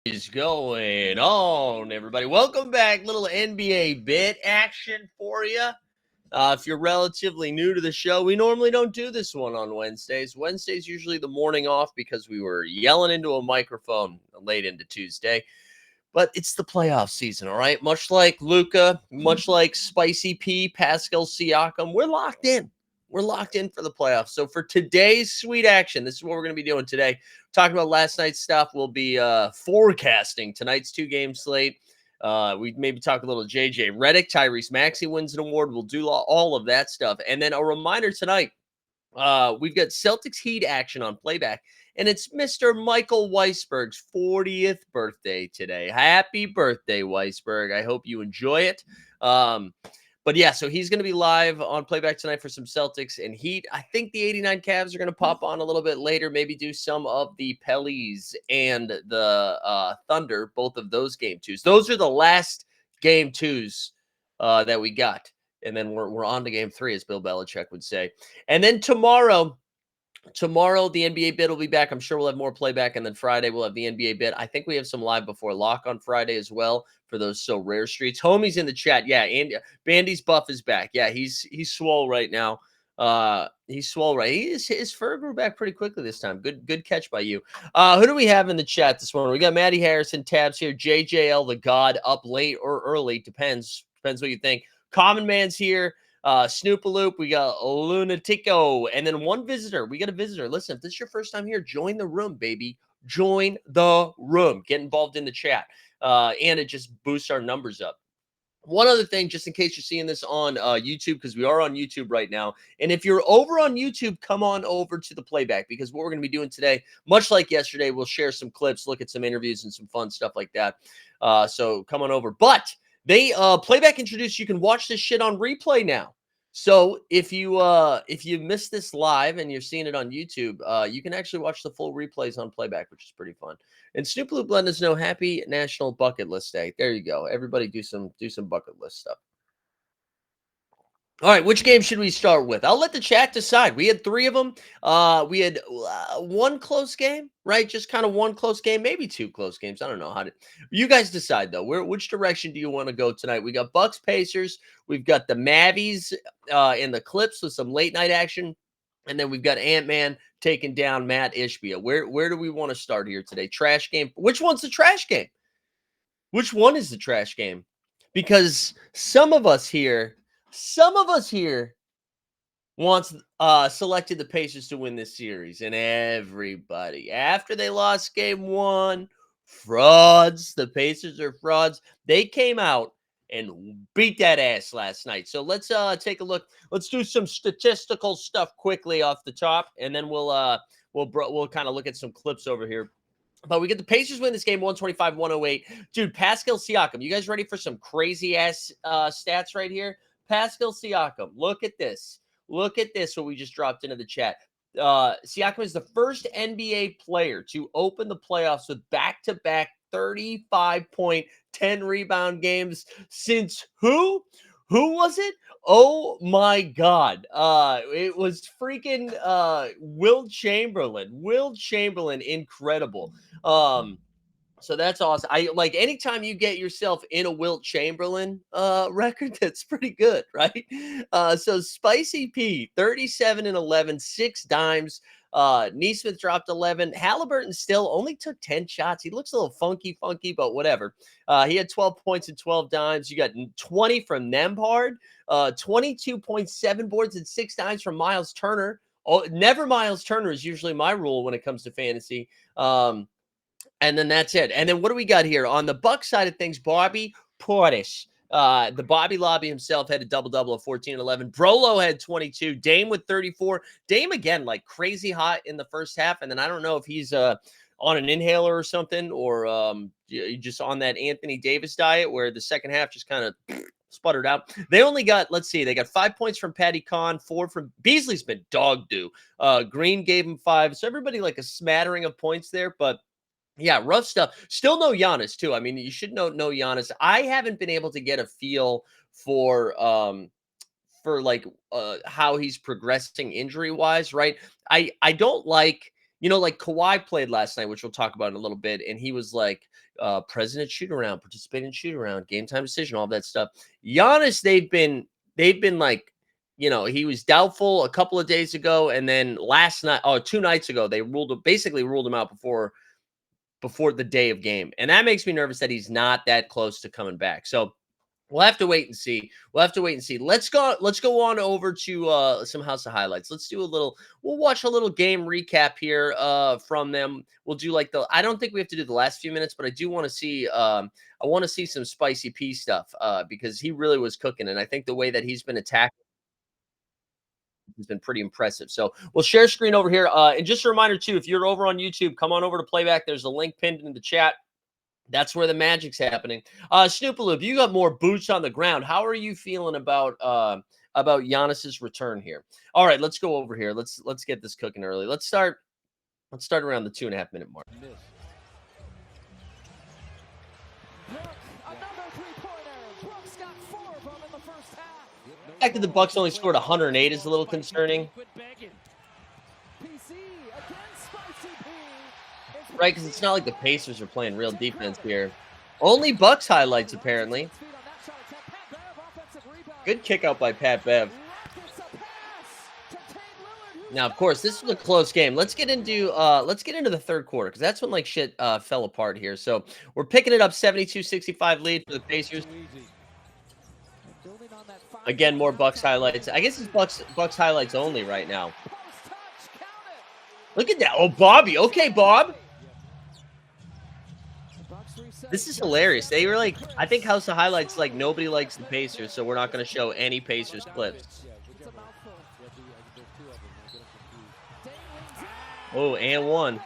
Is going on, everybody? Welcome back. Little NBA bit action for you. If you're relatively new to the show, we normally don't do this one on Wednesdays. Wednesday's usually the morning off because we were yelling into a microphone late into Tuesday. But it's the playoff season, all right? Much like Luka, much like Spicy P, Pascal Siakam, we're locked in. We're locked in for the playoffs. So for today's sweet action, this is what we're going to be doing today. Talking about last night's stuff, we'll be forecasting tonight's two-game slate. We maybe talk a little JJ Redick, Tyrese Maxey wins an award. We'll do all of that stuff. And then a reminder tonight, we've got Celtics Heat action on playback, and it's Mr. Michael Weisberg's 40th birthday today. Happy birthday, Weisberg. I hope you enjoy it. But yeah, so he's going to be live on playback tonight for some Celtics and Heat. I think the 89 Cavs are going to pop on a little bit later, maybe do some of the Pellies and the Thunder, both of those game twos. Those are the last game twos that we got. And then we're on to game three, as Bill Belichick would say. And then tomorrow, the NBA bit will be back. I'm sure we'll have more playback. And then Friday, we'll have the NBA bit. I think we have some live before lock on Friday as well for those so rare streets. Homie's in the chat. Yeah, and Bandy's buff is back. Yeah, he's swole right now. He's swole right. His fur grew back pretty quickly this time. Good catch by you. Who do we have in the chat this morning? We got Maddie Harrison tabs here. JJL the God up late or early. Depends what you think. Common Man's here. Snoopaloop, we got Lunatico, and then one visitor. We got a visitor. Listen, if this is your first time here, join the room, baby. Join the room. Get involved in the chat. And it just boosts our numbers up. One other thing, just in case you're seeing this on YouTube, because we are on YouTube right now. And if you're over on YouTube, come on over to the playback, because what we're going to be doing today, much like yesterday, we'll share some clips, look at some interviews and some fun stuff like that. So come on over. But they playback introduced, you can watch this shit on replay now. So if you missed this live and you're seeing it on YouTube, you can actually watch the full replays on playback, which is pretty fun. And Snoop Loop let us know happy National Bucket List Day. There you go. Everybody do some bucket list stuff. All right, which game should we start with? I'll let the chat decide. We had three of them. We had one close game, right? Just kind of one close game, maybe two close games. I don't know how to. You guys decide though. Which direction do you want to go tonight? We got Bucks Pacers. We've got the Mavies and the Clips with some late night action, and then we've got Ant-Man taking down Matt Ishbia. Where do we want to start here today? Trash game. Which one's the trash game? Which one is the trash game? Because some of us here wants selected the Pacers to win this series, and everybody, after they lost game one, frauds. The Pacers are frauds. They came out and beat that ass last night. So let's take a look. Let's do some statistical stuff quickly off the top, and then we'll kind of look at some clips over here. But we get the Pacers win this game 125-108. Dude, Pascal Siakam, you guys ready for some crazy ass stats right here? Pascal Siakam, look at this. Look at this, what we just dropped into the chat. Siakam is the first NBA player to open the playoffs with back-to-back 35-point, 10-rebound games since who? Who was it? Oh, my God. It was freaking Wilt Chamberlain. Wilt Chamberlain, incredible. So that's awesome. I like anytime you get yourself in a Wilt Chamberlain record, that's pretty good, right? So Spicy P, 37 and 11, 6 dimes. Neesmith dropped 11. Halliburton still only took 10 shots. He looks a little funky, but whatever. He had 12 points and 12 dimes. You got 20 from Nembhard, 22.7 boards and 6 dimes from Miles Turner. Oh, never Miles Turner is usually my rule when it comes to fantasy. And then that's it. And then what do we got here? On the Bucks side of things, Bobby Portis. The Bobby Lobby himself had a double-double of 14 and 11. Brolo had 22. Dame with 34. Dame, again, like crazy hot in the first half. And then I don't know if he's on an inhaler or something, or just on that Anthony Davis diet where the second half just kind of sputtered out. They only got, let's see, they got 5 points from Patty Kahn, 4 from Beasley's been dog doo. Green gave him 5. So everybody like a smattering of points there, but yeah, rough stuff. Still no Giannis, too. I mean, you should know Giannis. I haven't been able to get a feel for how he's progressing injury-wise, right? I don't like Like Kawhi played last night, which we'll talk about in a little bit, and he was like, president shoot around, participate in shoot around, game time decision, all that stuff. Giannis, they've been like, he was doubtful a couple of days ago, and then last night, 2 nights ago, they basically ruled him out before the day of game. And that makes me nervous that he's not that close to coming back. So we'll have to wait and see. Let's go on over to some House of Highlights. We'll watch a little game recap here from them. We'll do like I don't think we have to do the last few minutes, but I do want to see some Spicy P stuff because he really was cooking. And I think the way that he's been attacked has been pretty impressive. So we'll share screen over here. And just a reminder too, if you're over on YouTube, come on over to Playback. There's a link pinned in the chat. That's where the magic's happening. Snoopaloop, you got more boots on the ground. How are you feeling about Giannis's return here? All right, let's go over here. Let's get this cooking early. Let's start around the 2.5 minute mark. The fact that the Bucks only scored 108 is a little concerning. Right, because it's not like the Pacers are playing real defense here. Only Bucks highlights, apparently. Good kick out by Pat Bev. Now, of course, this was a close game. Let's get into the third quarter, because that's when like shit fell apart here. So we're picking it up 72-65 lead for the Pacers. Again, more Bucks highlights. I guess it's Bucks highlights only right now. Look at that. Oh, Bobby. Okay, Bob. This is hilarious. They were like, I think House of Highlights, like, nobody likes the Pacers, so we're not going to show any Pacers clips. Oh, and one.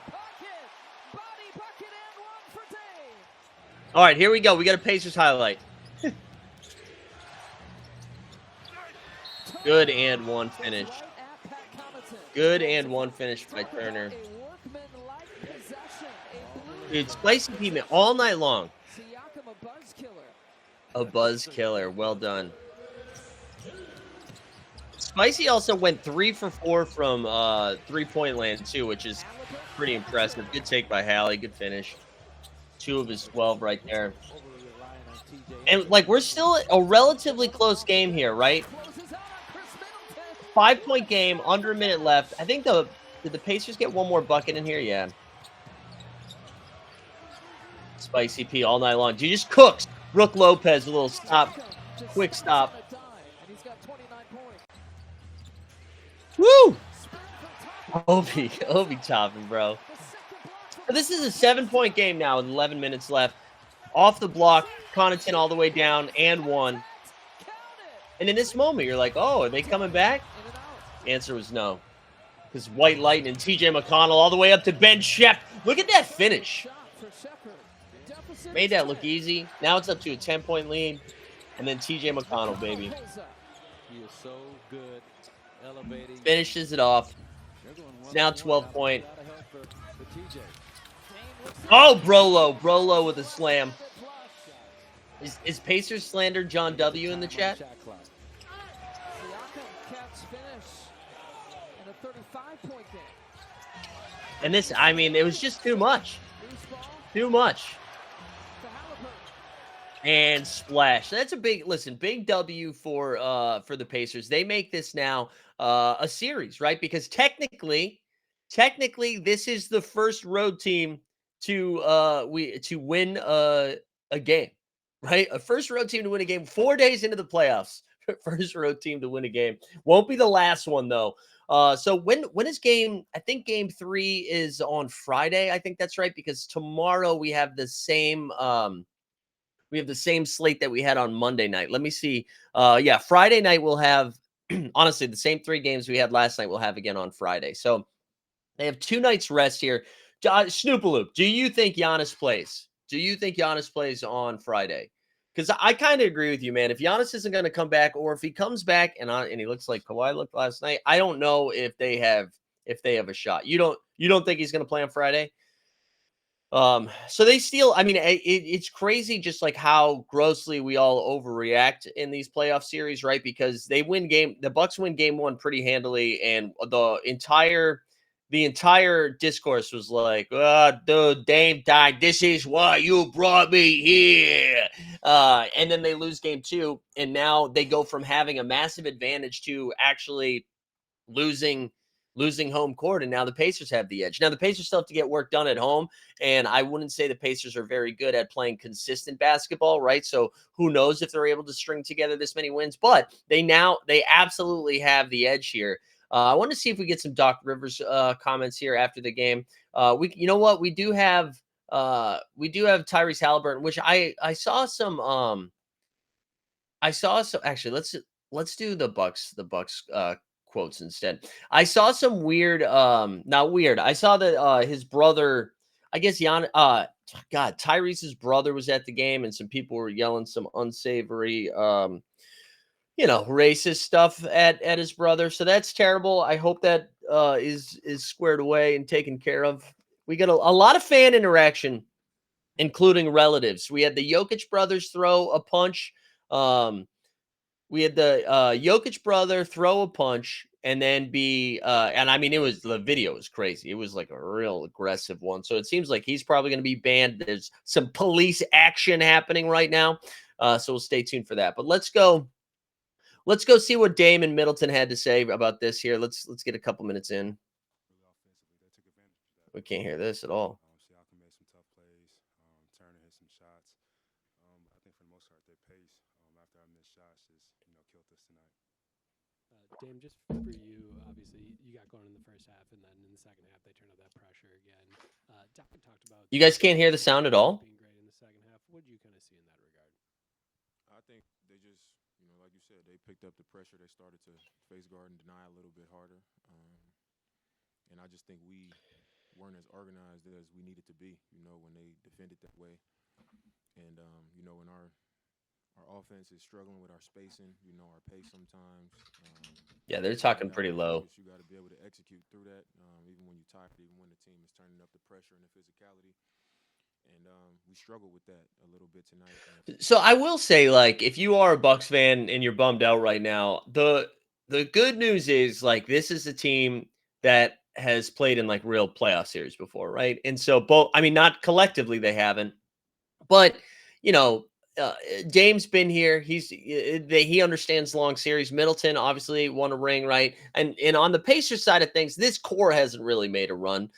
All right, here we go. We got a Pacers highlight. Good and one finish. Good and one finish by Turner. Dude, Spicy P all night long. A buzz killer. Well done. Spicy also went 3 for 4 from 3-point land too, which is pretty impressive. Good take by Hallie. Good finish. 2 of his 12 right there. And like we're still a relatively close game here, right? 5-point game, under a minute left. I think did the Pacers get one more bucket in here? Yeah. Spicy P all night long. He just cooks. Brook Lopez, a little stop. Quick stop. Woo! Obi chopping, bro. This is a 7-point game now with 11 minutes left. Off the block, Connaughton all the way down, and one. And in this moment, you're like, oh, are they coming back? The answer was no. Because White Lightning, TJ McConnell all the way up to Ben Shep. Look at that finish. Made that look easy. Now it's up to a 10-point lead. And then TJ McConnell, baby. He is so good. Elevating. Finishes it off. It's now 12-point. Oh, Brolo with a slam. Is Pacers slander John W. in the chat? And this, I mean, it was just too much. Too much. And splash. That's a big big W for the Pacers. They make this now a series, right? Because technically this is the first road team to win a game, right? A first road team to win a game 4 days into the playoffs. First road team to win a game. Won't be the last one though. So when is game? I think game 3 is on Friday. I think that's right, because tomorrow we have the same slate that we had on Monday night. Let me see. Yeah, Friday night we'll have honestly the same 3 games we had last night we'll have again on Friday. So they have 2 nights rest here. Snoopaloop, do you think Giannis plays? Do you think Giannis plays on Friday? Because I kind of agree with you, man. If Giannis isn't going to come back, or if he comes back and he looks like Kawhi looked last night, I don't know if they have a shot. You don't think he's going to play on Friday? So they still, I mean, it's crazy just like how grossly we all overreact in these playoff series, right? Because the Bucks win game 1 pretty handily, and the entire the entire discourse was like, dude, Dame died. This is why you brought me here. And then they lose game 2. And now they go from having a massive advantage to actually losing home court, and now the Pacers have the edge. Now the Pacers still have to get work done at home, and I wouldn't say the Pacers are very good at playing consistent basketball, right? So who knows if they're able to string together this many wins, but they absolutely have the edge here. I want to see if we get some Doc Rivers comments here after the game. You know what, we do have Tyrese Halliburton, which I saw some actually. Let's do the Bucks quotes instead. I saw some weird, not weird. I saw that his brother, I guess Tyrese's brother was at the game, and some people were yelling some unsavory, racist stuff at his brother. So that's terrible. I hope that is squared away and taken care of. We got a lot of fan interaction, including relatives. We had the Jokic brothers throw a punch. We had the Jokic brother throw a punch and then and I mean, the video was crazy. It was like a real aggressive one. So it seems like he's probably going to be banned. There's some police action happening right now. So we'll stay tuned for that. But let's go see what Dame and Middleton had to say about this here. Let's get a couple minutes in. We can't hear this at all. Siakam made some tough plays. Turner hit some shots. I think for the most part, their pace after our missed shots just killed us tonight. Dame, just for you, obviously you got going in the first half, and then in the second half they turned up that pressure again. Doc talked about you guys can't hear the sound at all. Being great in the second half. What did you kind of see in that regard? I think they just, like you said, they picked up the pressure. They started to face guard and deny a little bit harder, and I just think we weren't as organized as we needed to be, when they defended that way. And, when our offense is struggling with our spacing, our pace sometimes. Yeah, they're talking pretty low. You got to be able to execute through that, even when you're tired, even when the team is turning up the pressure and the physicality. And we struggle with that a little bit tonight. So I will say, like, if you are a Bucks fan and you're bummed out right now, the good news is, like, this is a team that has played in like real playoff series before, right? And so not collectively they haven't, but Dame's been here. He understands long series. Middleton obviously won a ring, right? And on the Pacers side of things, this core hasn't really made a run.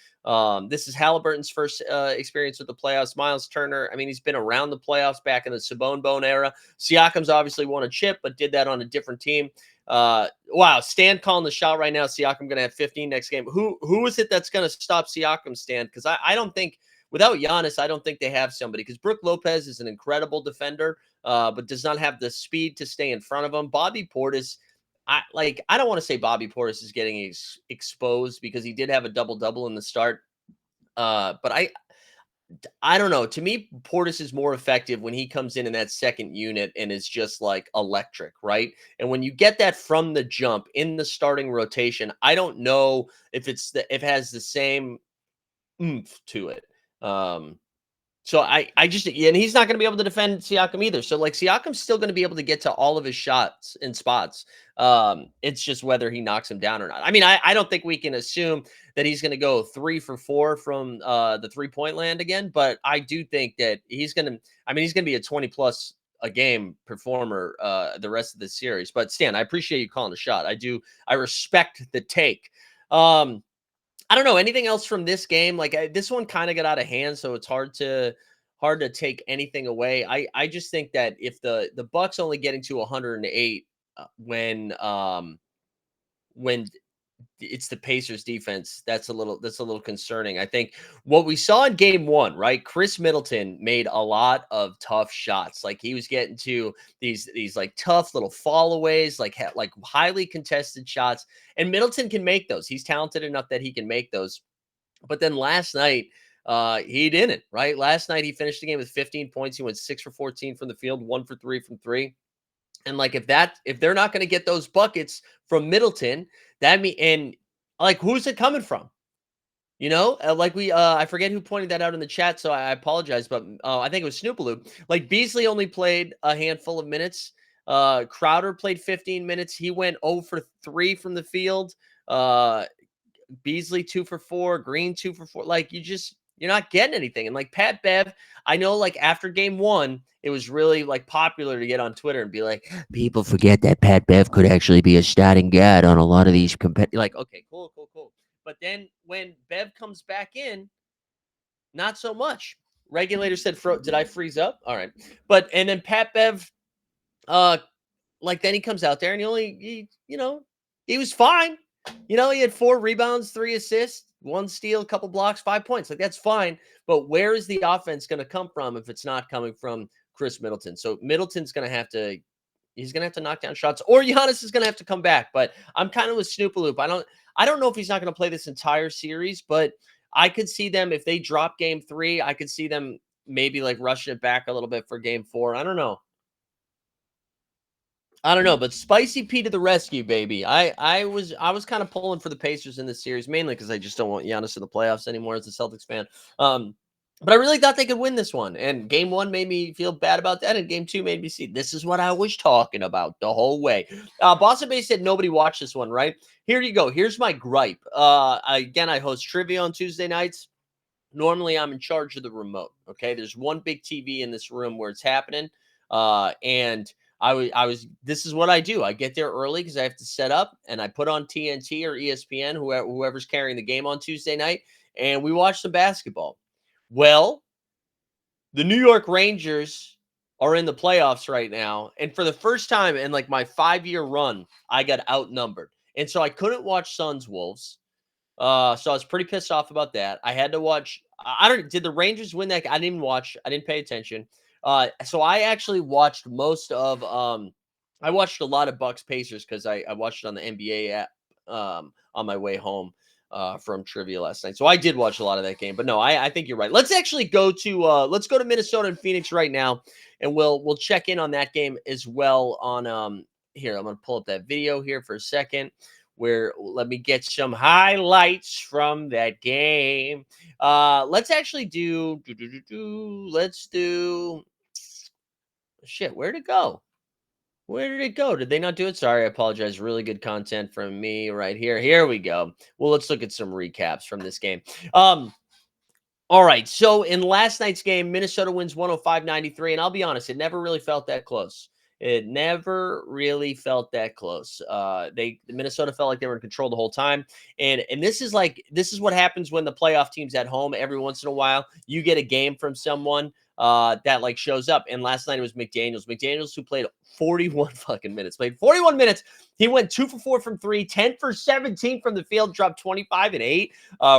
This is Halliburton's first experience with the playoffs. Miles Turner, I mean, he's been around the playoffs back in the Sabonis era. Siakam's obviously won a chip, but did that on a different team. Wow, Stan calling the shot right now. Siakam going to have 15 next game. Who is it that's going to stop Siakam, Stan? Because I don't think, without Giannis, I don't think they have somebody, because Brook Lopez is an incredible defender, but does not have the speed to stay in front of him. Bobby Portis, I don't want to say Bobby Portis is getting exposed, because he did have a double-double in the start. But I don't know. To me, Portis is more effective when he comes in that second unit and is just like electric, right? And when you get that from the jump in the starting rotation, I don't know if it has the same oomph to it. So I just, and he's not going to be able to defend Siakam either. So like Siakam's still going to be able to get to all of his shots and spots. It's just whether he knocks him down or not. I mean, I don't think we can assume that he's going to go 3 for 4 from the 3-point land again, but I do think that he's going to be a 20 plus a game performer the rest of the series. But Stan, I appreciate you calling a shot. I respect the take. I don't know anything else from this game. Like this one kind of got out of hand, so it's hard to take anything away. I just think that if the Bucks only getting to 108 when it's the Pacers defense, that's a little concerning. I think what we saw in game 1, right? Chris Middleton made a lot of tough shots. Like he was getting to these like tough little fallaways, like highly contested shots. And Middleton can make those. He's talented enough that he can make those. But then last night, he didn't, right? Last night he finished the game with 15 points. He went 6 for 14 from the field, 1 for 3 from 3. And like if they're not going to get those buckets from Middleton, and like who's it coming from? I forget who pointed that out in the chat, so I apologize, but I think it was Snoopaloo. Like Beasley only played a handful of minutes. Crowder played 15 minutes. He went 0 for 3 from the field. Beasley 2 for 4, Green 2 for 4. Like you're not getting anything. And like Pat Bev, I know like after game 1, it was really like popular to get on Twitter and be like, people forget that Pat Bev could actually be a starting guard on a lot of these like, okay, cool. But then when Bev comes back in, not so much. Regulator said, did I freeze up? All right. And then Pat Bev, like then he comes out there and he was fine. He had 4 rebounds, 3 assists, 1 steal, a couple blocks, 5 points. Like that's fine. But where is the offense going to come from if it's not coming from Chris Middleton? So Middleton's going to have to, he's going to have to knock down shots, or Giannis is going to have to come back. But I'm kind of with Snoopaloop. I don't know if he's not going to play this entire series, but I could see them if they drop game 3. I could see them maybe like rushing it back a little bit for game 4. I don't know, but Spicy P to the rescue, baby. I was kind of pulling for the Pacers in this series, mainly because I just don't want Giannis in the playoffs anymore as a Celtics fan. But I really thought they could win this one. And game 1 made me feel bad about that. And game 2 made me see this is what I was talking about the whole way. Boston Bay said nobody watched this one, right? Here you go. Here's my gripe. Again, I host trivia on Tuesday nights. Normally, I'm in charge of the remote. Okay, there's one big TV in this room where it's happening, and I was. This is what I do. I get there early because I have to set up, and I put on TNT or ESPN, whoever's carrying the game on Tuesday night, and we watch some basketball. Well, the New York Rangers are in the playoffs right now, and for the first time in like my 5-year run, I got outnumbered, and so I couldn't watch Suns Wolves. So I was pretty pissed off about that. I had to watch. Did the Rangers win that? I didn't even watch. I didn't pay attention. So I actually watched most of. I watched a lot of Bucks Pacers because I watched it on the NBA app on my way home from trivia last night. So I did watch a lot of that game. But no, I think you're right. Let's actually go to Minnesota and Phoenix right now, and we'll check in on that game as well. On here, I'm gonna pull up that video here for a second. Where let me get some highlights from that game. Let's actually let's do shit. Where'd it go? Where did it go? Did they not do it? Sorry, I apologize. Really good content from me right here. Here we go. Well, let's look at some recaps from this game. All right. So in last night's game, Minnesota wins 105-93. And I'll be honest, it never really felt that close. It never really felt that close. Minnesota felt like they were in control the whole time. And this is what happens when the playoff team's at home. Every once in a while, you get a game from someone that like shows up. And last night it was McDaniels, who played 41 fucking minutes. Played 41 minutes. He went 2 for 4 from 3, 10 for 17 from the field, dropped 25 and 8.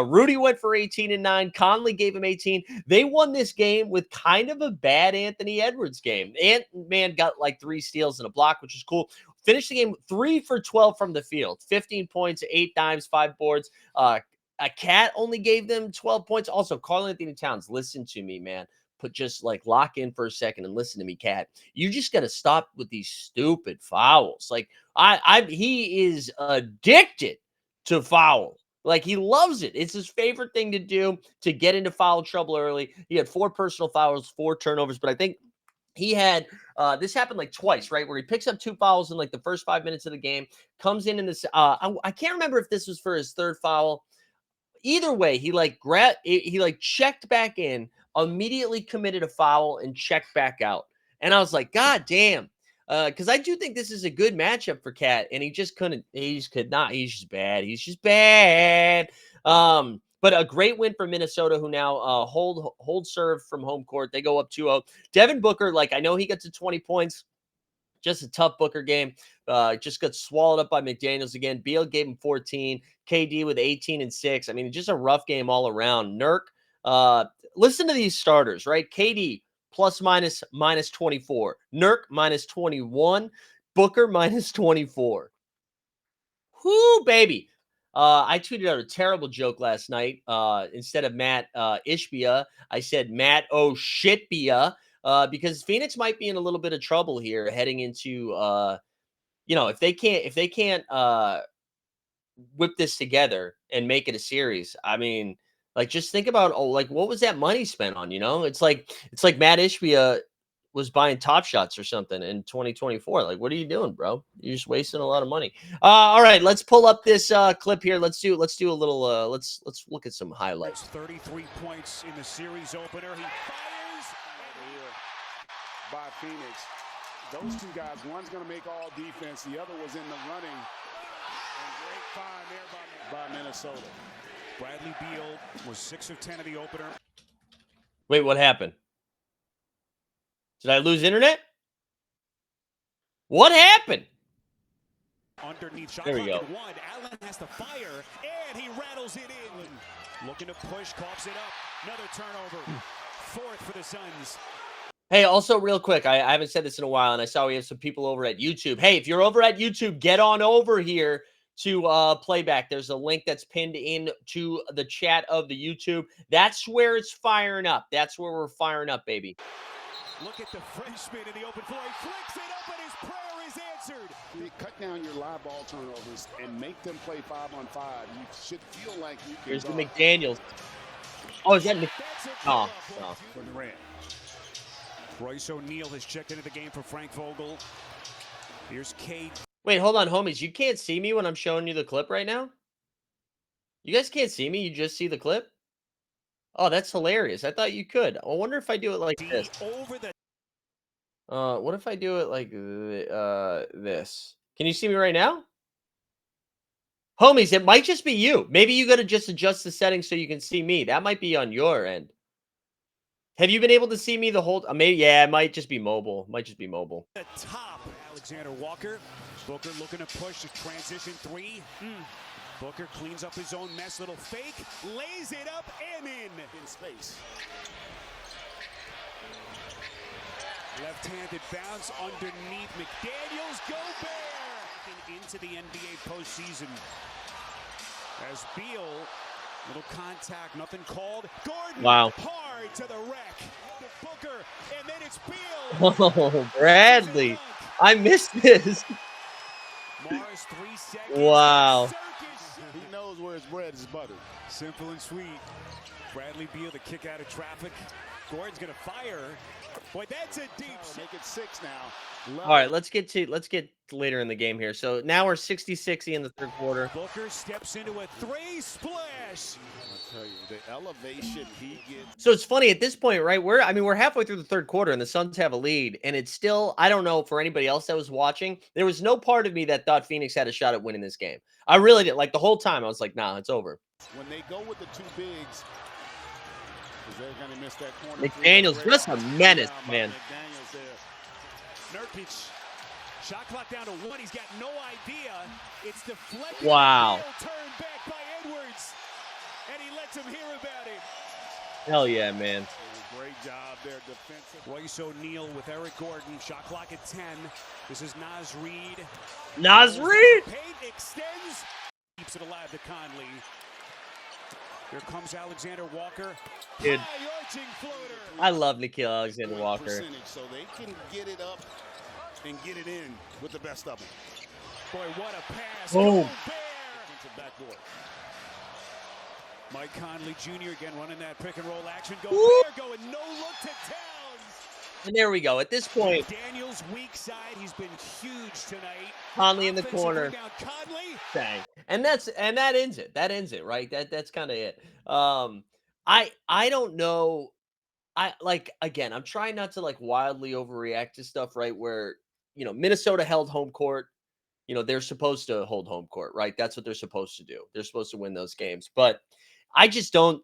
Rudy went for 18 and 9. Conley gave him 18. They won this game with kind of a bad Anthony Edwards game. Ant-Man got like 3 steals and a block, which is cool. Finished the game 3 for 12 from the field, 15 points, 8 dimes, 5 boards. A Cat only gave them 12 points. Also, Karl-Anthony Towns, listen to me, man. Just like lock in for a second and listen to me, Cat. You just got to stop with these stupid fouls. Like he is addicted to foul. Like he loves it. It's his favorite thing to do to get into foul trouble early. He had 4 personal fouls, 4 turnovers, but I think he had this happened like twice, right? Where he picks up 2 fouls in like the first 5 minutes of the game, comes in this. I can't remember if this was for his 3rd foul. Either way, he checked back in, immediately committed a foul, and checked back out. And I was like, God damn. Because I do think this is a good matchup for Cat, and he just couldn't. He just could not. He's just bad. He's just bad. But a great win for Minnesota, who now hold serve from home court. They go up 2-0. Devin Booker, like I know he got to 20 points. Just a tough Booker game. Just got swallowed up by McDaniels again. Beal gave him 14. KD with 18 and 6. I mean, just a rough game all around. Nurk, listen to these starters, right? KD plus minus 24. Nurk minus 21. Booker minus 24. Whoo, baby. I tweeted out a terrible joke last night. Instead of Matt Ishbia, I said Matt O'Shitbia. Because Phoenix might be in a little bit of trouble here heading into, if they can't whip this together and make it a series. I mean, like just think about, what was that money spent on? It's like Matt Ishbia was buying Top Shots or something in 2024. Like, what are you doing, bro? You're just wasting a lot of money. All right, let's pull up this clip here. Let's do a little. Let's look at some highlights. 33 points in the series opener. He fires by Phoenix. Those two guys, one's going to make all defense. The other was in the running. And great find there by Minnesota. Bradley Beal was 6 of 10 of the opener. Wait, what happened? Did I lose internet? What happened? Underneath shot There we clock go. at 1. Allen has to fire, and he rattles it in. Looking to push, coughs it up. Another turnover. 4th for the Suns. Hey, also real quick, I haven't said this in a while, and I saw we have some people over at YouTube. Hey, if you're over at YouTube, get on over here to playback. There's a link that's pinned into the chat of the YouTube. That's where it's firing up. That's where we're firing up, baby. Look at the Frenchman in the open floor. He flicks it up, and his prayer is answered. You cut down your live ball turnovers and make them play 5-on-5. You should feel like you can. Here's the guard. McDaniels. Oh, is that Mc... That's a Oh, pull-up no. for Durant. Royce O'Neal has checked into the game for Frank Vogel. Here's Cade. Wait, hold on, homies. You can't see me when I'm showing you the clip right now? You guys can't see me? You just see the clip? Oh, that's hilarious. I thought you could. I wonder if I do it like this. Over the What if I do it like this? Can you see me right now? Homies, it might just be you. Maybe you got to just adjust the settings so you can see me. That might be on your end. Have you been able to see me the whole? Maybe, yeah, it might just be mobile. Might just be mobile. the top. Alexander Walker. Booker looking to push the transition 3. Booker cleans up his own mess. Little fake. Lays it up and in space. Left-handed bounce underneath McDaniels. Gobert into the NBA postseason. As Beal, little contact, nothing called. Gordon, Wow. hard to the rack. To Booker, and then it's Beal. Oh, Bradley. I missed this. Morris, 3 seconds. Wow. Circus. He knows where his bread is buttered. Simple and sweet. Bradley Beal, the kick out of traffic. Gordon's gonna fire. Boy, that's a deep shot. Make it 6 now. All right, let's get later in the game here. So now we're 60-60 in the third quarter. Booker steps into a 3 splash. I'll tell you, the elevation he gets. So it's funny at this point, right? We're halfway through the third quarter and the Suns have a lead, and it's still, I don't know for anybody else that was watching, there was no part of me that thought Phoenix had a shot at winning this game. I really did. Like the whole time, I was like, nah, it's over. When they go with the 2 bigs, because they're going to miss that corner. McDaniels, just a menace, man. McDaniels there. Nurkic, shot clock down to 1. He's got no idea. It's deflected. Wow. Beal turned back by Edwards, and he lets him hear about it. Hell yeah, man. Great job there defensive. Royce O'Neal with Eric Gordon. Shot clock at 10. This is Naz Reid. Naz Reid! Paint extends. Keeps it alive to Conley. Here comes Alexander Walker. Dude. High arching floater. I love Nikhil Alexander Walker. Percentage, so they can get it up and get it in with the best of them. Boy, what a pass. Boom. Gobert. Defensive backboard. Mike Conley Jr. again running that pick and roll action. Woo. Gobert going no look to Towns. And there we go. At this point, Daniels weak side. He's been huge tonight. Conley in the Offensive corner. rebound, Conley. Dang. And that ends it. That ends it, right? That's kind of it. I don't know. Again, I'm trying not to like wildly overreact to stuff, right? Where, Minnesota held home court. They're supposed to hold home court, right? That's what they're supposed to do. They're supposed to win those games. But I just don't.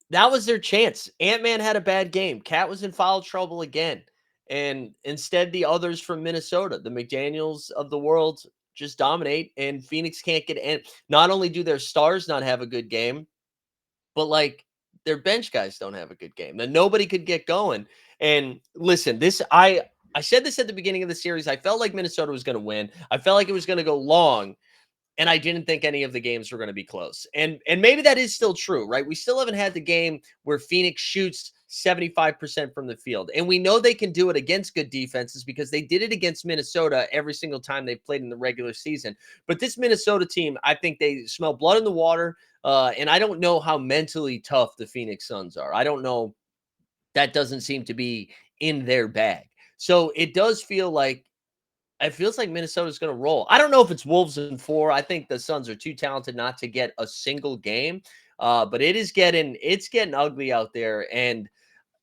That was their chance. Ant-Man had a bad game. Cat was in foul trouble again. And instead, the others from Minnesota, the McDaniels of the world, just dominate. And Phoenix can't get in. Not only do their stars not have a good game, but like their bench guys don't have a good game. Then nobody could get going. And listen, I said this at the beginning of the series. I felt like Minnesota was going to win. I felt like it was going to go long. And I didn't think any of the games were going to be close. And maybe that is still true, right? We still haven't had the game where Phoenix shoots 75% from the field. And we know they can do it against good defenses because they did it against Minnesota every single time they played in the regular season. But this Minnesota team, I think they smell blood in the water. And I don't know how mentally tough the Phoenix Suns are. I don't know. That doesn't seem to be in their bag. So it does feel like it feels like Minnesota's going to roll. I don't know if it's Wolves in 4. I think the Suns are too talented not to get a single game. But it's getting ugly out there, and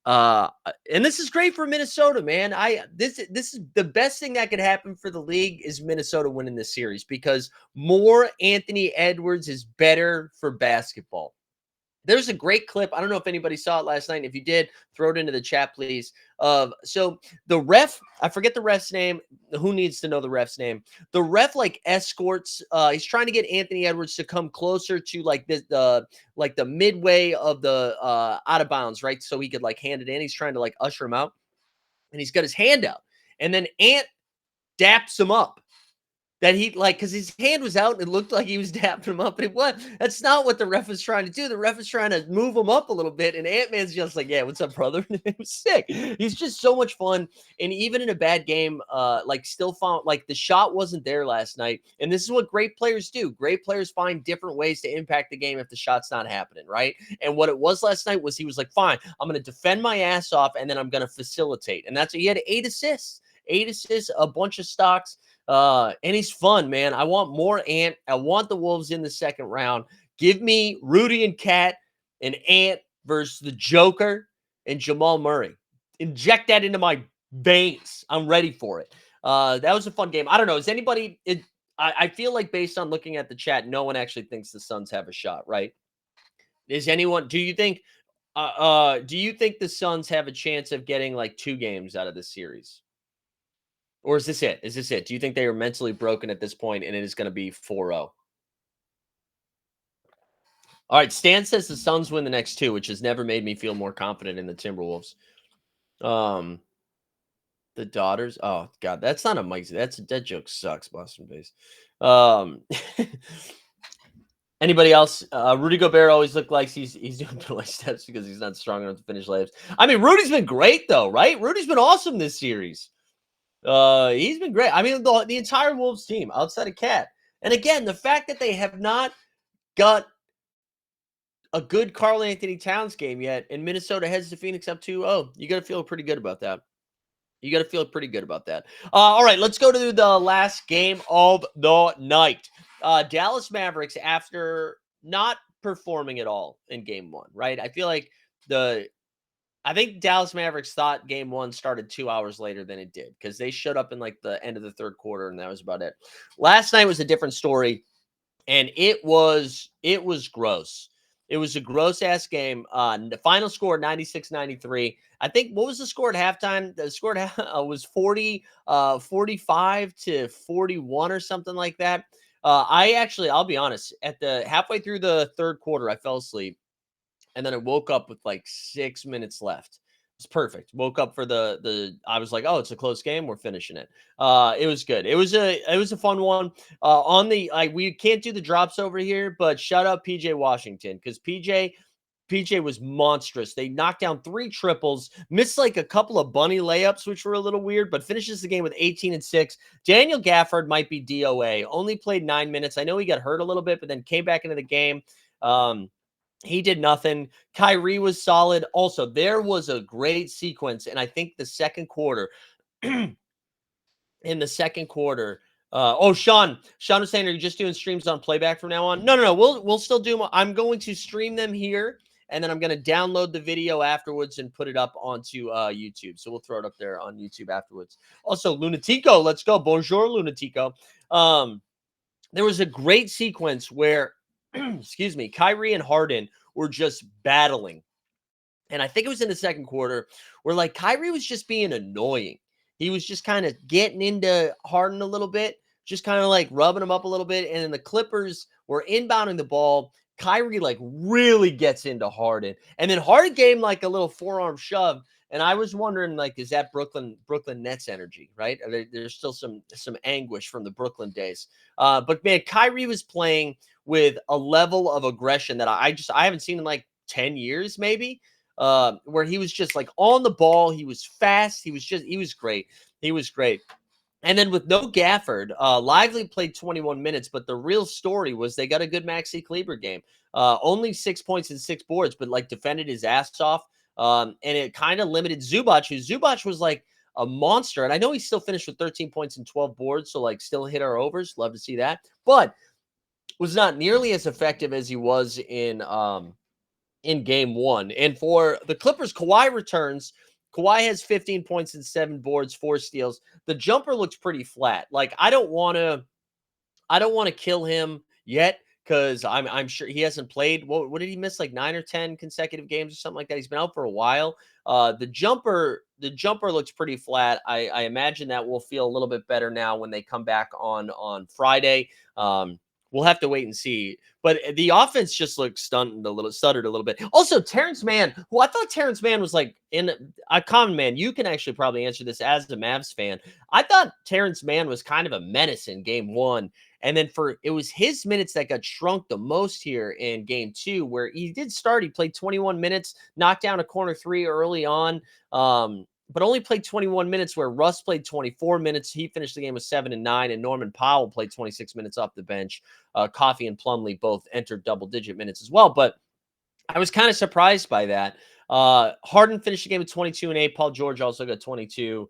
this is great for Minnesota, man. This is the best thing that could happen for the league is Minnesota winning this series, because more Anthony Edwards is better for basketball. There's a great clip. I don't know if anybody saw it last night. If you did, throw it into the chat, please. So the ref, I forget the ref's name. Who needs to know the ref's name? The ref like escorts. He's trying to get Anthony Edwards to come closer to like the midway of the out of bounds, right? So he could like hand it in. He's trying to like usher him out, and he's got his hand out, and then Ant daps him up. That he like, because his hand was out and it looked like he was dapping him up, but it was. That's not what the ref is trying to do. The ref is trying to move him up a little bit, and Ant-Man's just like, yeah, what's up, brother? It was sick. He's just so much fun, and even in a bad game, like still found like the shot wasn't there last night, and this is what great players do. Great players find different ways to impact the game if the shot's not happening, right? And what it was last night was he was like, fine, I'm going to defend my ass off, and then I'm going to facilitate, and that's what he had. 8 assists, a bunch of stocks. And he's fun, man. I want more Ant. I want the Wolves in the second round. Give me Rudy and Cat and Ant versus the Joker and Jamal Murray. Inject that into my veins. I'm ready for it. That was a fun game. I don't know. Is anybody? I feel like based on looking at the chat, no one actually thinks the Suns have a shot, right? Is anyone? Do you think? Do you think the Suns have a chance of getting like 2 games out of this series? Or is this it? Do you think they are mentally broken at this point and it is going to be 4-0? All right, Stan says the Suns win the next 2, which has never made me feel more confident in the Timberwolves. The Daughters. Oh, God, that's not a Mike. That joke sucks, Boston base. Anybody else? Rudy Gobert always looked like he's doing pillow steps because he's not strong enough to finish layups. I mean, Rudy's been great, though, right? Rudy's been awesome this series. He's been great. I mean, the entire Wolves team outside of Cat. And again, the fact that they have not got a good Karl Anthony Towns game yet, and Minnesota heads to Phoenix up 2-0. You got to feel pretty good about that. All right, let's go to the last game of the night. Dallas Mavericks, after not performing at all in game 1, right? I feel like I think Dallas Mavericks thought game 1 started 2 hours later than it did, because they showed up in like the end of the third quarter, and that was about it. Last night was a different story, and it was gross. It was a gross ass game. The final score 96-93. I think, what was the score at halftime? The score was 45 to 41 or something like that. I'll be honest, at the halfway through the third quarter, I fell asleep. And then I woke up with like 6 minutes left. It's perfect. Woke up for I was like, oh, it's a close game. We're finishing it. It was good. It was a fun one. We can't do the drops over here, but shout out PJ Washington, because PJ was monstrous. They knocked down 3 triples, missed like a couple of bunny layups, which were a little weird, but finishes the game with 18 and 6. Daniel Gafford might be DOA. Only played 9 minutes. I know he got hurt a little bit, but then came back into the game. He did nothing. Kyrie was solid. Also, there was a great sequence, and I think the second quarter, Sean was saying, are you just doing streams on playback from now on? No. We'll still do them. I'm going to stream them here, and then I'm going to download the video afterwards and put it up onto YouTube. So we'll throw it up there on YouTube afterwards. Also, Lunatico, let's go. Bonjour, Lunatico. There was a great sequence where excuse me, Kyrie and Harden were just battling. And I think it was in the second quarter where like Kyrie was just being annoying. He was just kind of getting into Harden a little bit, just kind of like rubbing him up a little bit. And then the Clippers were inbounding the ball. Kyrie like really gets into Harden. And then Harden gave him like a little forearm shove. And I was wondering, like, is that Brooklyn Nets energy, right? There's still some anguish from the Brooklyn days. But man, Kyrie was playing with a level of aggression that I haven't seen in like 10 years, maybe, where he was just like on the ball. He was fast. He was great. And then with no Gafford, Lively played 21 minutes, but the real story was they got a good Maxi Kleber game. Only 6 points and 6 boards, but like defended his ass off. And it kind of limited Zubac, who Zubac was like a monster. And I know he still finished with 13 points and 12 boards, so like still hit our overs. Love to see that. But was not nearly as effective as he was in game one. And for the Clippers, Kawhi returns. Kawhi has 15 points and 7 boards, 4 steals. The jumper looks pretty flat. Like I don't want to kill him yet because I'm sure he hasn't played. What did he miss? Like 9 or 10 consecutive games or something like that. He's been out for a while. The jumper looks pretty flat. I imagine that will feel a little bit better now when they come back on Friday. We'll have to wait and see. But the offense just looks stuttered a little bit. Also, Terrence Mann, who I thought Terrence Mann was like in a common man. You can actually probably answer this as a Mavs fan. I thought Terrence Mann was kind of a menace in game one. And then it was his minutes that got shrunk the most here in game two, where he did start. He played 21 minutes, knocked down a corner three early on, but only played 21 minutes, where Russ played 24 minutes. He finished the game with 7 and 9, and Norman Powell played 26 minutes off the bench. Coffey and Plumlee both entered double-digit minutes as well. But I was kind of surprised by that. Harden finished the game with 22 and 8. Paul George also got 22.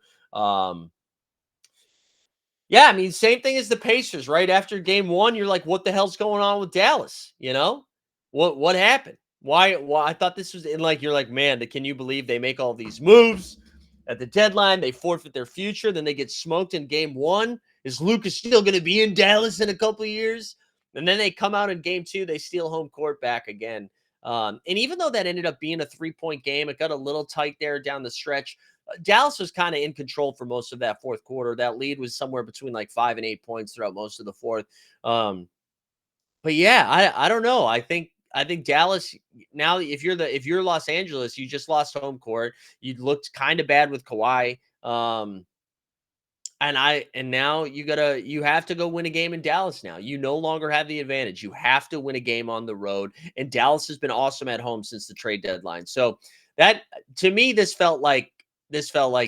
Yeah, I mean, same thing as the Pacers. Right after game one, you're like, what the hell's going on with Dallas? You know? What happened? Why I thought this was in like, you're like, man, can you believe they make all these moves at the deadline? They forfeit their future. Then they get smoked in game one. Is Luka still going to be in Dallas in a couple of years? And then they come out in game two. They steal home court back again. And even though that ended up being a 3-point game, it got a little tight there down the stretch. Dallas was kind of in control for most of that fourth quarter. That lead was somewhere between like 5 and 8 points throughout most of the fourth. But yeah, I don't know. I think Dallas now, if you're Los Angeles, you just lost home court. You looked kind of bad with Kawhi. And now you have to go win a game in Dallas now. You no longer have the advantage. You have to win a game on the road. And Dallas has been awesome at home since the trade deadline. So that, to me, this felt like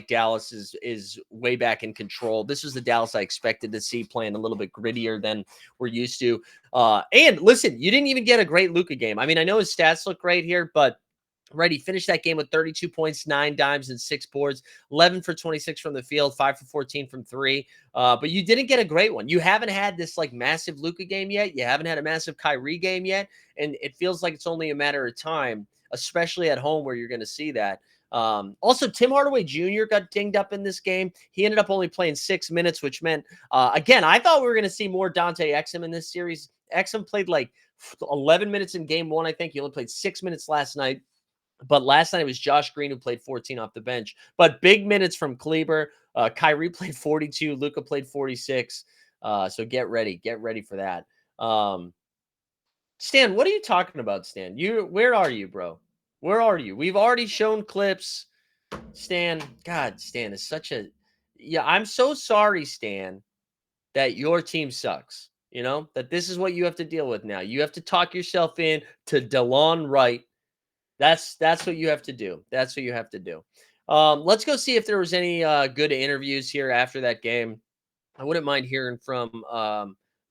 Dallas is way back in control. This was the Dallas I expected to see, playing a little bit grittier than we're used to. And listen, you didn't even get a great Luka game. I mean, I know his stats look great here, but he finished that game with 32 points, 9 dimes, and 6 boards, 11 for 26 from the field, 5 for 14 from 3. But you didn't get a great one. You haven't had this like massive Luka game yet. You haven't had a massive Kyrie game yet. And it feels like it's only a matter of time, especially at home, where you're going to see that. Also, Tim Hardaway Jr. got dinged up in this game. He ended up only playing 6 minutes, which meant, again, I thought we were going to see more Dante Exum in this series. Exum played like 11 minutes in game one, I think. He only played 6 minutes last night. But last night it was Josh Green who played 14 off the bench. But big minutes from Kleber. Kyrie played 42. Luka played 46. So get ready for that. Stan, what are you talking about, Stan? Where are you, bro? Where are you? We've already shown clips. Stan, God, Stan is such a... Yeah, I'm so sorry, Stan, that your team sucks. You know, that this is what you have to deal with now. You have to talk yourself in to DeLon Wright. That's what you have to do. That's what you have to do. Let's go see if there was any good interviews here after that game. I wouldn't mind hearing from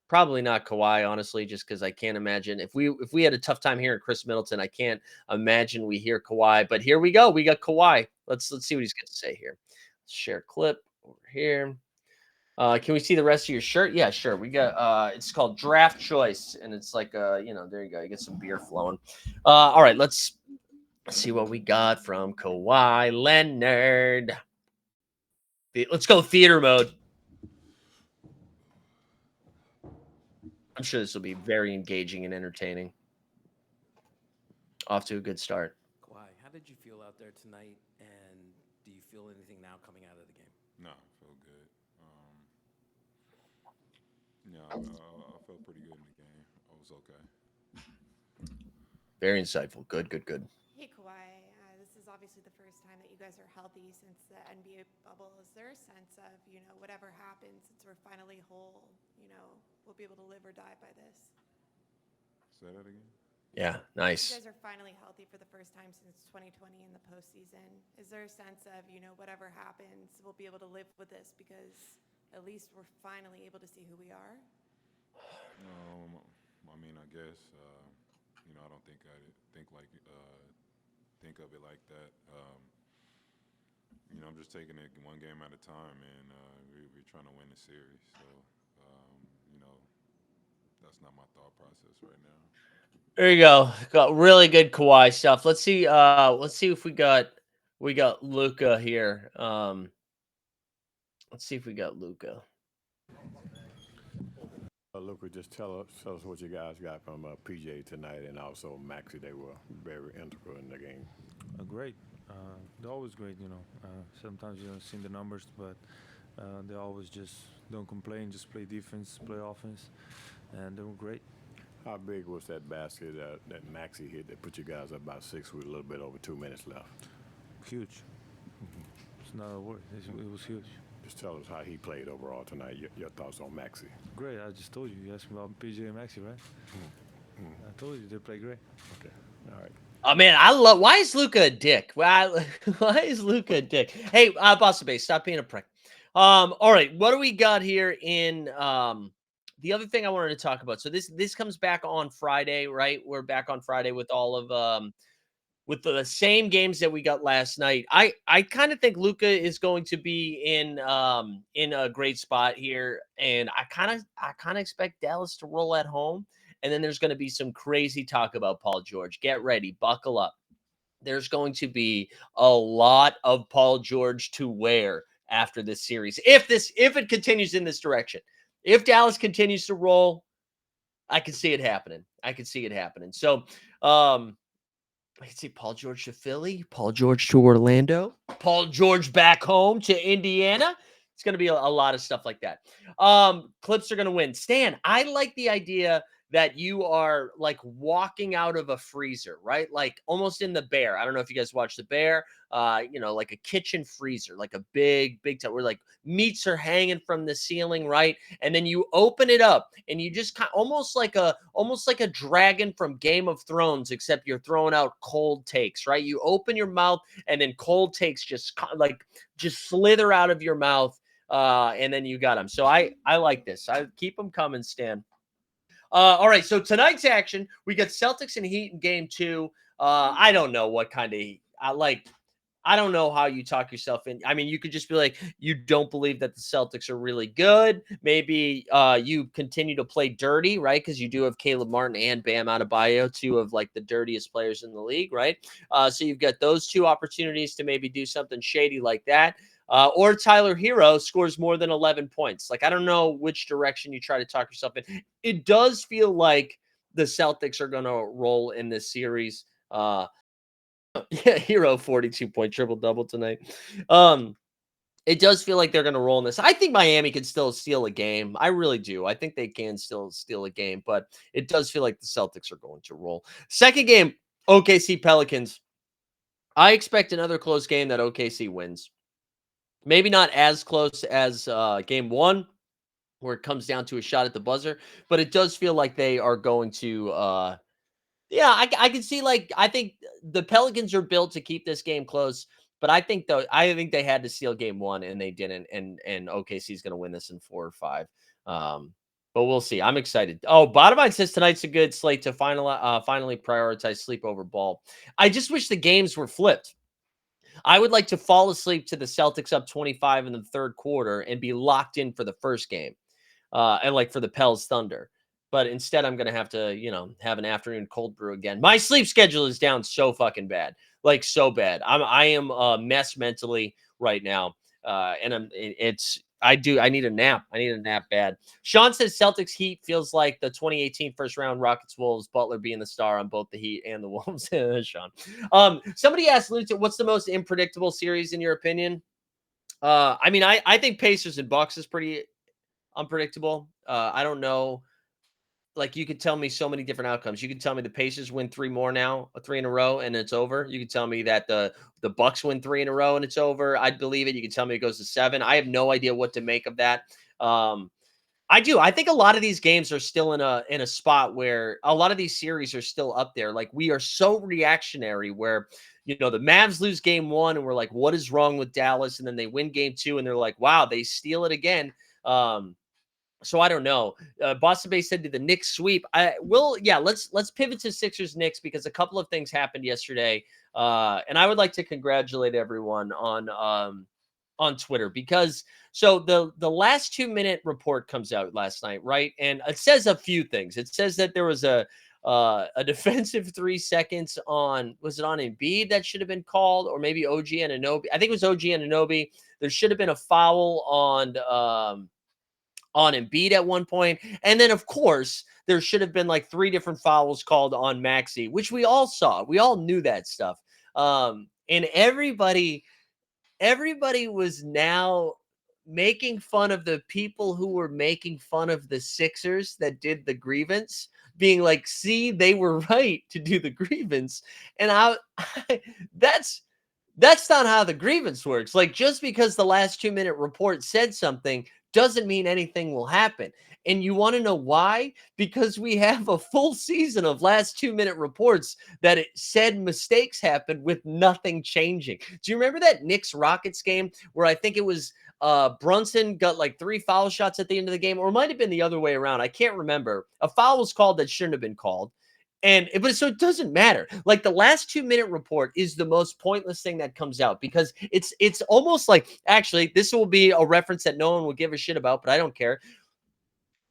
probably not Kawhi, honestly, just because I can't imagine if we had a tough time hearing Chris Middleton, I can't imagine we hear Kawhi. But here we go. We got Kawhi. Let's see what he's got to say here. Let's share clip over here. Can we see the rest of your shirt? Yeah, sure. We got it's called Draft Choice, and it's like there you go. You get some beer flowing. All right, let's see what we got from Kawhi Leonard. Let's go theater mode. I'm sure this will be very engaging and entertaining. Off to a good start. Kawhi, how did you feel out there tonight, and do you feel anything now coming out of the game? No, I feel good. I felt pretty good in the game. I was okay. Very insightful. Good. Hey Kawhi, this is obviously the first time that you guys are healthy since the NBA bubble. Is there a sense of, whatever happens, since we're finally whole, we'll be able to live or die by this? Say that again? Yeah, nice. You guys are finally healthy for the first time since 2020 in the postseason. Is there a sense of, whatever happens, we'll be able to live with this because at least we're finally able to see who we are? I mean, I guess, I don't think like think of it like that. I'm just taking it one game at a time, and we're trying to win the series. So, you know, that's not my thought process right now. There you go. Got really good Kawhi stuff. Let's see. Let's see if we got Luka here. Let's see if we got Luka. Luka, just tell us what you guys got from PJ tonight, and also Maxi. They were very integral in the game. Great. They're always great, sometimes you don't see the numbers, but they always just don't complain, just play defense, play offense, and they were great. How big was that basket that Maxi hit that put you guys up by 6 with a little bit over 2 minutes left? Huge. It's not a word. It was huge. Just tell us how he played overall tonight. Your thoughts on Maxi? Great. I just told you. You asked me about PJ and Maxi, right? I told you they play great. Okay. All right. Oh man, I love. Why is Luka a dick? Why is Luka a dick? Hey, Boston Base, stop being a prick. All right, what do we got here in the other thing I wanted to talk about? So this comes back on Friday, right? We're back on Friday with all of with the same games that we got last night. I kind of think Luka is going to be in a great spot here, and I kind of expect Dallas to roll at home. And then there's going to be some crazy talk about Paul George. Get ready, buckle up. There's going to be a lot of Paul George to wear after this series. If it continues in this direction, if Dallas continues to roll, I can see it happening. So, I can see Paul George to Philly, Paul George to Orlando, Paul George back home to Indiana. It's going to be a lot of stuff like that. Clips are going to win. Stan, I like the idea that you are like walking out of a freezer, right? Like almost in The Bear. I don't know if you guys watch The Bear, like a kitchen freezer, like a big time where like meats are hanging from the ceiling, right? And then you open it up and you just almost like a dragon from Game of Thrones, except you're throwing out cold takes, right? You open your mouth and then cold takes just slither out of your mouth. And then you got them. So I like this. I keep them coming, Stan. All right, so tonight's action, we got Celtics and Heat in game 2. I don't know what kind of heat. I don't know how you talk yourself in. I mean, you could just be like, you don't believe that the Celtics are really good. Maybe you continue to play dirty, right? Because you do have Caleb Martin and Bam Adebayo, two of like the dirtiest players in the league, right? So you've got those two opportunities to maybe do something shady like that. Or Tyler Hero scores more than 11 points. Like, I don't know which direction you try to talk yourself in. It does feel like the Celtics are going to roll in this series. Yeah, Hero 42-point triple-double tonight. It does feel like they're going to roll in this. I think Miami can still steal a game. I really do. I think they can still steal a game, but it does feel like the Celtics are going to roll. Second game, OKC Pelicans. I expect another close game that OKC wins. Maybe not as close as game 1, where it comes down to a shot at the buzzer, but it does feel like they are going to I can see, like, I think the Pelicans are built to keep this game close, but I think they had to steal game 1 and they didn't, and OKC is going to win this in 4 or 5. But we'll see. I'm excited. Oh, Bottomine says tonight's a good slate to finally prioritize sleep over ball. I just wish the games were flipped. I would like to fall asleep to the Celtics up 25 in the third quarter and be locked in for the first game, and like for the Pels Thunder. But instead, I'm going to have to, have an afternoon cold brew again. My sleep schedule is down so fucking bad, like so bad. I am a mess mentally right now, and I need a nap. I need a nap bad. Sean says Celtics Heat feels like the 2018 first round Rockets Wolves, Butler being the star on both the Heat and the Wolves. Sean. Somebody asked Lucha, what's the most unpredictable series in your opinion? I think Pacers and Bucks is pretty unpredictable. I don't know. Like, you could tell me so many different outcomes. You could tell me the Pacers win 3 in a row, and it's over. You could tell me that the Bucks win 3 in a row and it's over. I'd believe it. You could tell me it goes to 7. I have no idea what to make of that. I do. I think a lot of these games are still in a spot where a lot of these series are still up there. Like, we are so reactionary where, the Mavs lose game 1 and we're like, what is wrong with Dallas? And then they win game 2 and they're like, wow, they steal it again. So I don't know. Boston Bay said to the Knicks sweep. Let's pivot to Sixers Knicks because a couple of things happened yesterday. And I would like to congratulate everyone on Twitter because so the last 2-minute report comes out last night, right? And it says a few things. It says that there was a defensive 3 seconds on, was it on Embiid that should have been called, or maybe OG Anunoby? I think it was OG Anunoby. There should have been a foul on Embiid at one point. And then, of course, there should have been like 3 different fouls called on Maxey, which we all saw. We all knew that stuff. And everybody was now making fun of the people who were making fun of the Sixers that did the grievance, being like, see, they were right to do the grievance. And that's not how the grievance works. Like, just because the last 2-minute report said something doesn't mean anything will happen. And you want to know why? Because we have a full season of last 2-minute reports that it said mistakes happened with nothing changing. Do you remember that Knicks Rockets game where I think it was Brunson got like 3 foul shots at the end of the game, or it might have been the other way around. I can't remember. A foul was called that shouldn't have been called. But so it doesn't matter. Like, the last 2-minute report is the most pointless thing that comes out because it's almost like, actually, this will be a reference that no one will give a shit about, but I don't care.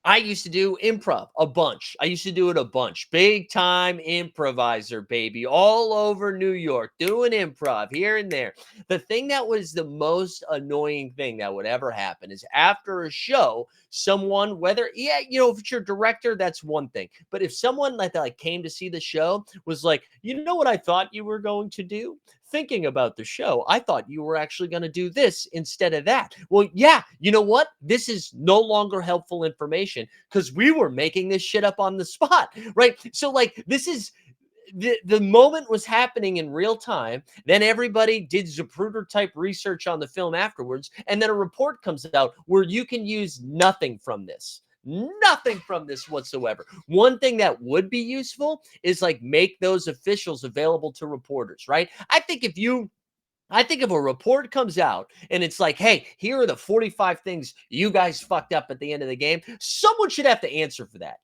I used to do improv a bunch. I used to do it a bunch. Big time improviser, baby. All over New York, doing improv here and there. The thing that was the most annoying thing that would ever happen is after a show, someone, if it's your director, that's one thing. But if someone like came to see the show was like, you know what I thought you were going to do? Thinking about the show, I thought you were actually going to do this instead of that. Well, yeah, you know what? This is no longer helpful information because we were making this shit up on the spot, right? So, like, this is the moment was happening in real time. Then everybody did Zapruder type research on the film afterwards. And then a report comes out where you can use nothing from this. Nothing from this whatsoever. One thing that would be useful is like make those officials available to reporters, right? I think if a report comes out and it's like, hey, here are the 45 things you guys fucked up at the end of the game, someone should have to answer for that.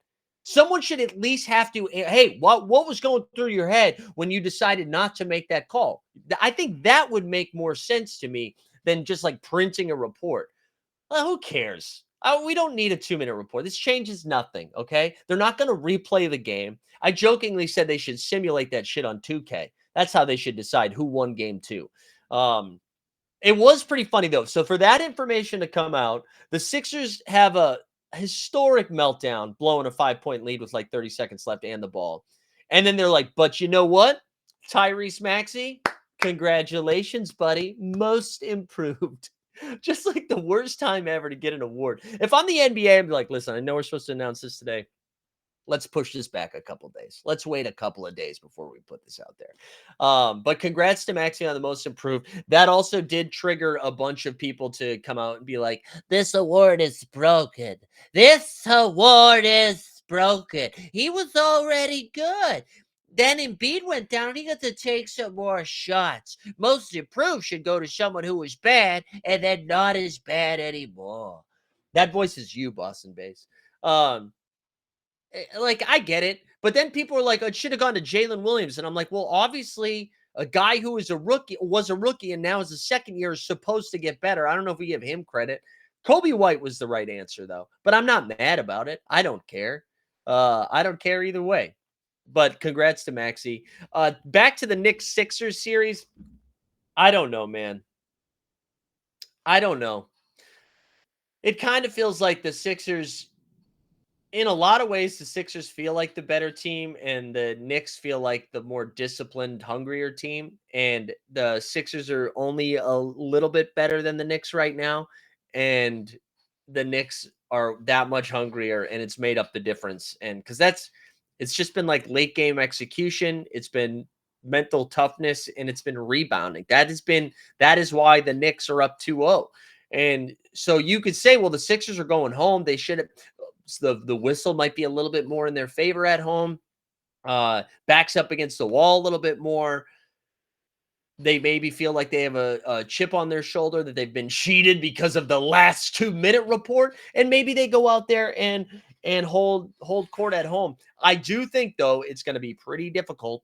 Someone should at least have to, hey, what was going through your head when you decided not to make that call? I think that would make more sense to me than just like printing a report. Well, who cares? We don't need a 2-minute report. This changes nothing, okay? They're not going to replay the game. I jokingly said they should simulate that shit on 2K. That's how they should decide who won game 2. It was pretty funny, though. So for that information to come out, the Sixers have a historic meltdown, blowing a 5-point lead with like 30 seconds left and the ball. And then they're like, but you know what? Tyrese Maxey, congratulations, buddy. Most improved. Just like the worst time ever to get an award. If I'm the NBA, I'd be like, listen, I know we're supposed to announce this today. Let's push this back a couple days. Let's wait a couple of days before we put this out there. But congrats to Maxey on the most improved. That also did trigger a bunch of people to come out and be like, this award is broken. This award is broken. He was already good. Then Embiid went down and he got to take some more shots. Most improved should go to someone who was bad and then not as bad anymore. That voice is you, Boston Bass. Like, I get it. But then people are like, it should have gone to Jalen Williams. And I'm like, well, obviously, a guy who was a rookie and now is a second year is supposed to get better. I don't know if we give him credit. Kobe White was the right answer, though. But I'm not mad about it. I don't care. I don't care either way. But congrats to Maxey. Back to the Knicks Sixers series. I don't know, man. I don't know. It kind of feels like the Sixers, in a lot of ways, the Sixers feel like the better team, and the Knicks feel like the more disciplined, hungrier team. And the Sixers are only a little bit better than the Knicks right now. And the Knicks are that much hungrier, and it's made up the difference. And because it's just been like late game execution. It's been mental toughness, and it's been rebounding. That is why the Knicks are up 2-0. And so you could say, well, the Sixers are going home. They should have, the whistle might be a little bit more in their favor at home. Backs up against the wall a little bit more. they maybe feel like they have a chip on their shoulder, that they've been cheated because of the last 2-minute report, and maybe they go out there and hold court at home. I do think, though, it's going to be pretty difficult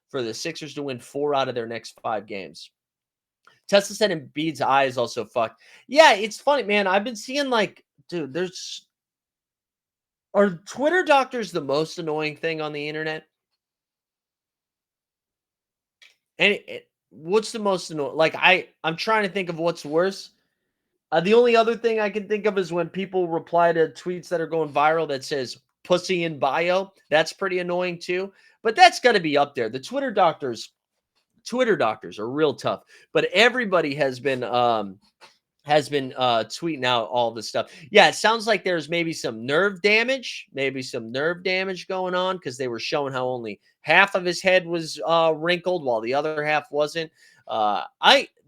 for the Sixers to win 4 out of their next 5 games. Tesla said Embiid's eye is also fucked. Yeah, it's funny, man. I've been seeing, like, dude, are Twitter doctors the most annoying thing on the internet? And what's the most annoying? Like, I'm trying to think of what's worse. The only other thing I can think of is when people reply to tweets that are going viral that says "pussy in bio." That's pretty annoying too. But that's got to be up there. The Twitter doctors are real tough. But everybody has been tweeting out all this stuff. Yeah, it sounds like there's maybe some nerve damage going on, because they were showing how only half of his head was wrinkled while the other half wasn't.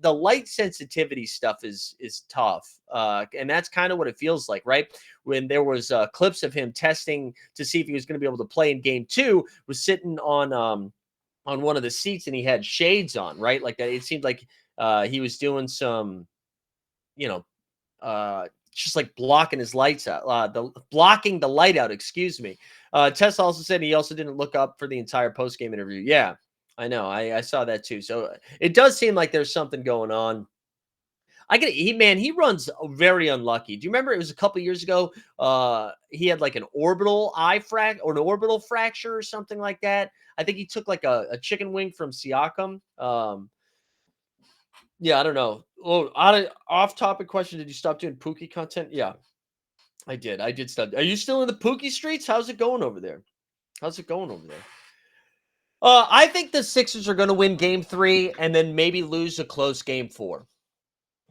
The light sensitivity stuff is tough, and that's kind of what it feels like, right? When there was clips of him testing to see if he was going to be able to play in Game 2, was sitting on one of the seats and he had shades on, right? Like that. It seemed like he was doing some, you know, just like blocking his lights out, blocking the light out, excuse me. Tess also said he also didn't look up for the entire post-game interview. Yeah, I know. I saw that too. So it does seem like there's something going on. He runs very unlucky. Do you remember it was a couple years ago? He had like an orbital or an orbital fracture or something like that. I think he took like a chicken wing from Siakam. Yeah, I don't know. Oh, off-topic question. Did you stop doing Pookie content? Yeah, I did. I did stop. Are you still in the Pookie streets? How's it going over there? I think the Sixers are going to win Game 3 and then maybe lose a close Game 4.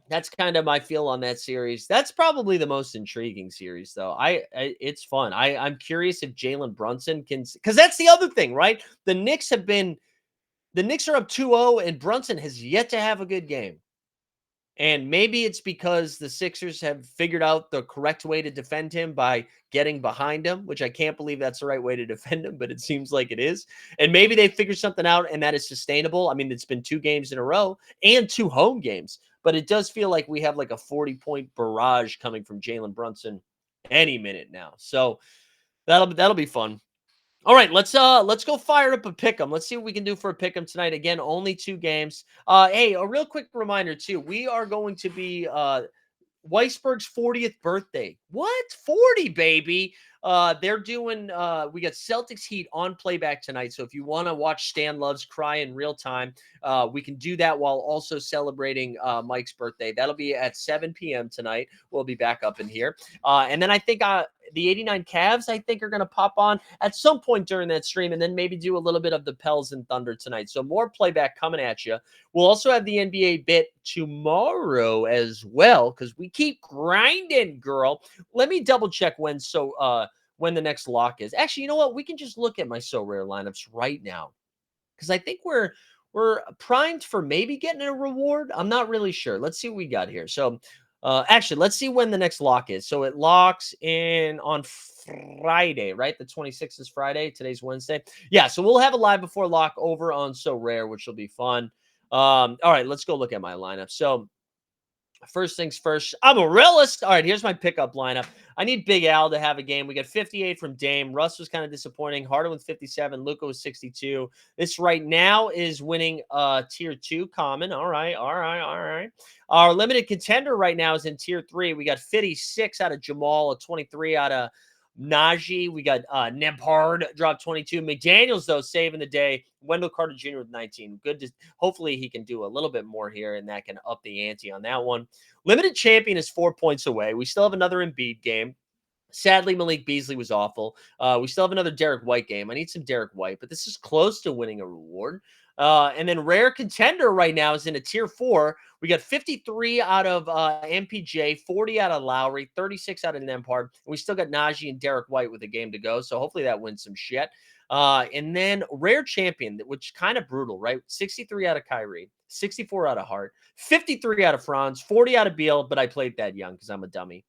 That's kind of my feel on that series. That's probably the most intriguing series, though. It's fun. I'm curious if Jalen Brunson can, because that's the other thing, right? The Knicks are up 2-0, and Brunson has yet to have a good game. And maybe it's because the Sixers have figured out the correct way to defend him by getting behind him, which I can't believe that's the right way to defend him, but it seems like it is. And maybe they figured something out and that is sustainable. I mean, it's been 2 games in a row and 2 home games, but it does feel like we have like a 40-point barrage coming from Jalen Brunson any minute now. So that'll be fun. All right, let's go fire up a pick'em. Let's see what we can do for a pick'em tonight. Again, only 2 games. Hey, a real quick reminder too. We are going to be Weisberg's 40th birthday. What? 40, baby. They're doing we got Celtics Heat on playback tonight. So if you want to watch Stan Love's cry in real time, we can do that while also celebrating Mike's birthday. That'll be at 7 p.m. tonight. We'll be back up in here. And then I think the 89 Cavs, I think, are going to pop on at some point during that stream, and then maybe do a little bit of the Pels and Thunder tonight. So more playback coming at you. We'll also have the NBA bit tomorrow as well, because we keep grinding, girl. Let me double check when the next lock is. Actually, you know what? We can just look at my So Rare lineups right now, because I think we're primed for maybe getting a reward. I'm not really sure. Let's see what we got here. So actually, let's see when the next lock is. So it locks in on Friday, right? The 26th is Friday. Today's Wednesday. Yeah, so we'll have a live before lock over on So Rare, which will be fun. All right, let's go look at my lineup. So first things first, I'm a realist. All right, here's my pickup lineup. I need Big Al to have a game. We got 58 from Dame. Russ was kind of disappointing. Harden with 57. Luka was 62. This right now is winning tier 2 common. All right. Our limited contender right now is in tier 3. We got 56 out of Jamal, a 23 out of Najee. We got Nembhard dropped 22. McDaniels, though, saving the day. Wendell Carter Jr. with 19. Hopefully he can do a little bit more here, and that can up the ante on that one. Limited champion is 4 points away. We still have another Embiid game. Sadly, Malik Beasley was awful. We still have another Derek White game. I need some Derek White, but this is close to winning a reward. And then rare contender right now is in a tier 4. We got 53 out of MPJ, 40 out of Lowry, 36 out of Nembhard. We still got Najee and Derek White with a game to go. So hopefully that wins some shit. And then rare champion, which kind of brutal, right? 63 out of Kyrie, 64 out of Hart, 53 out of Franz, 40 out of Beal, but I played that young because I'm a dummy.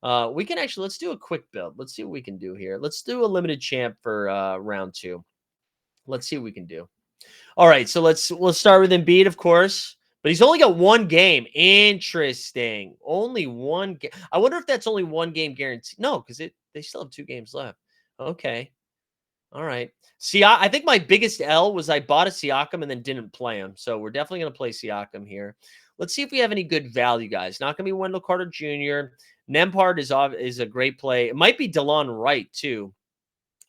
Let's do a quick build. Let's see what we can do here. Let's do a limited champ for round 2. Let's see what we can do. All right, so let's start with Embiid, of course. But he's only got one game. Interesting. Only one game. I wonder if that's only one game guaranteed. No, because they still have 2 games left. Okay. All right. See, I think my biggest L was I bought a Siakam and then didn't play him. So we're definitely going to play Siakam here. Let's see if we have any good value, guys. Not going to be Wendell Carter Jr. Nembhard is a great play. It might be DeLon Wright, too,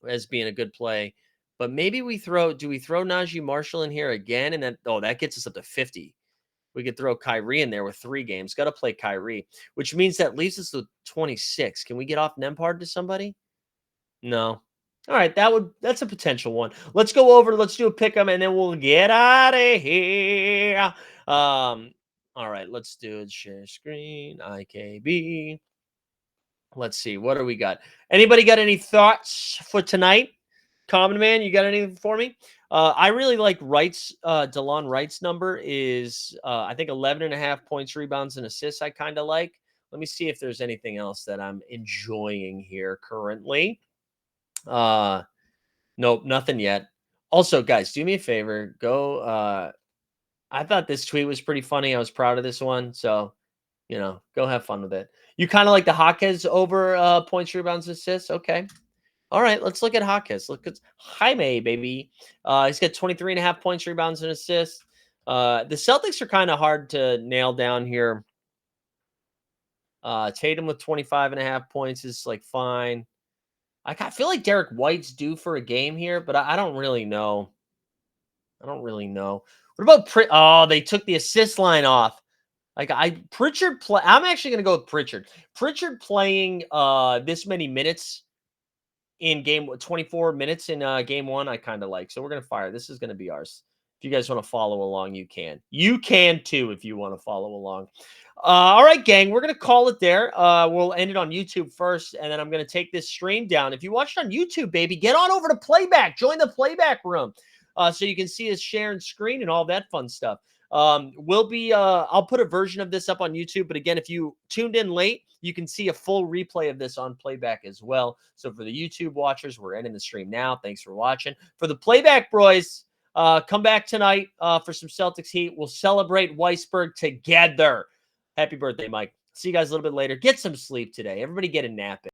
as being a good play. But maybe do we throw Najee Marshall in here again? And then, that gets us up to 50. We could throw Kyrie in there with 3 games. Got to play Kyrie, which means that leaves us with 26. Can we get off Nembhard to somebody? No. All right, that's a potential one. Let's go over. Let's do a pick 'em, and then we'll get out of here. All right, let's do it. Share screen. IKB. Let's see. What do we got? Anybody got any thoughts for tonight? Common Man, you got anything for me? I really like Wright's DeLon Wright's number is I think 11.5 points, rebounds, and assists. I kind of like. Let me see if there's anything else that I'm enjoying here currently. Nope, nothing yet. Also, guys, do me a favor. Go. I thought this tweet was pretty funny. I was proud of this one. So, go have fun with it. You kind of like the Hawkes over points, rebounds, assists. Okay. All right, let's look at Hawkes. Look at Jaime, baby. He's got 23.5 points, rebounds, and assists. The Celtics are kind of hard to nail down here. Tatum with 25.5 points is like fine. I feel like Derek White's due for a game here, but I don't really know. What about they took the assist line off. Pritchard play. I'm actually going to go with Pritchard. Pritchard playing this many minutes in 24 minutes in game 1, I kind of like. So we're going to fire. This is going to be ours. If you guys want to follow along, you can. You can too if you want to follow along. All right, gang, we're going to call it there. We'll end it on YouTube first, and then I'm going to take this stream down. If you watched on YouTube, baby, get on over to Playback. Join the Playback room so you can see us sharing screen and all that fun stuff. I'll put a version of this up on YouTube, but again, if you tuned in late, you can see a full replay of this on Playback as well. So for the YouTube watchers, we're ending the stream now. Thanks for watching. For the Playback boys, come back tonight for some Celtics Heat. We'll celebrate Weisberg together. Happy birthday, Mike. See you guys a little bit later. Get some sleep today. Everybody get a nap in.